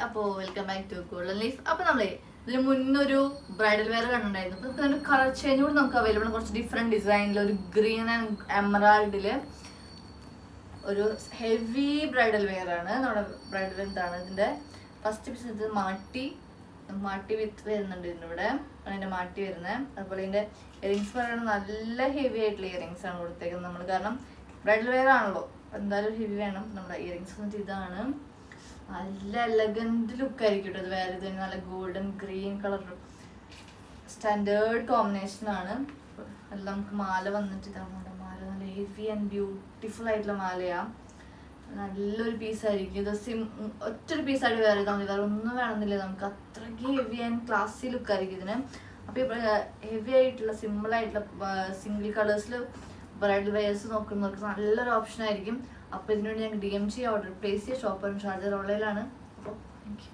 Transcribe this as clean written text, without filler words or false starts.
അപ്പോൾ welcome back to Golden Leaf. അപ്പോൾ നമ്മളെ ഇതിന് മുന്നൊരു ബ്രൈഡൽ വെയർ കണ്ടിട്ടുണ്ടായിരുന്നു. അപ്പോൾ നമുക്ക് കളർ ചേഞ്ച് കൂടി നമുക്ക് അവൈലബിൾ ആണ്. കുറച്ച് ഡിഫറെൻറ്റ് ഡിസൈനിൽ ഒരു ഗ്രീൻ ആൻഡ് എമറാൾഡിൽ ഒരു ഹെവി ബ്രൈഡൽ വെയർ ആണ്. നമ്മുടെ ബ്രൈഡൽ എന്താണ് ഇതിൻ്റെ ഫസ്റ്റ് പീസ് ഇത് മാട്ടി വിത്ത് വരുന്നുണ്ട് ഇതിൻ്റെ ഇവിടെ അതിൻ്റെ മാട്ടി വരുന്നത്. അതുപോലെ ഇതിൻ്റെ ഇയറിങ്സ് പറയുന്നത് നല്ല ഹെവി ആയിട്ടുള്ള ഇയറിങ്സ് ആണ് കൊടുത്തേക്കുന്നത് നമ്മൾ. കാരണം ബ്രൈഡൽ വെയർ ആണല്ലോ, എന്തായാലും ഹെവി വേണം. നമ്മുടെ ഇയറിങ്സ് വന്നിട്ട് ഇതാണ്. നല്ല എലഗൻറ്റ് ലുക്ക് ആയിരിക്കും കേട്ടോ. അത് വേറെ ഇത് നല്ല golden green colour standard combination ആണ്. അല്ല നമുക്ക് മാല വന്നിട്ട് ഇതാണ് മാല. നല്ല ഹെവി ആൻഡ് ബ്യൂട്ടിഫുൾ ആയിട്ടുള്ള മാലയാണ്. നല്ലൊരു പീസായിരിക്കും ഇത്. ഒറ്റൊരു പീസായിട്ട് വേറെ ചെയ്താൽ മതി, വേറെ ഒന്നും വേണമെന്നില്ല. നമുക്ക് അത്രയ്ക്ക് ഹെവി ആൻഡ് ക്ലാസി ലുക്ക് ആയിരിക്കും ഇതിന്. അപ്പോൾ ഇപ്പോൾ ഹെവി ആയിട്ടുള്ള സിമ്പിളായിട്ടുള്ള സിംഗിൾ കളേഴ്സിൽ ബ്രൈഡൽ വെയേഴ്സ് നോക്കുന്നവർക്ക് നല്ലൊരു ഓപ്ഷൻ ആയിരിക്കും. അപ്പോൾ ഇതിനുവേണ്ടി ഞങ്ങൾക്ക് DM ചെയ്യുക, ഓർഡർ പ്ലേസ് ചെയ്യുക. ഷോപ്പ് ആൻഡ് ചാർജർ ഓൺലൈനിലാണ്. അപ്പോൾ താങ്ക് യു.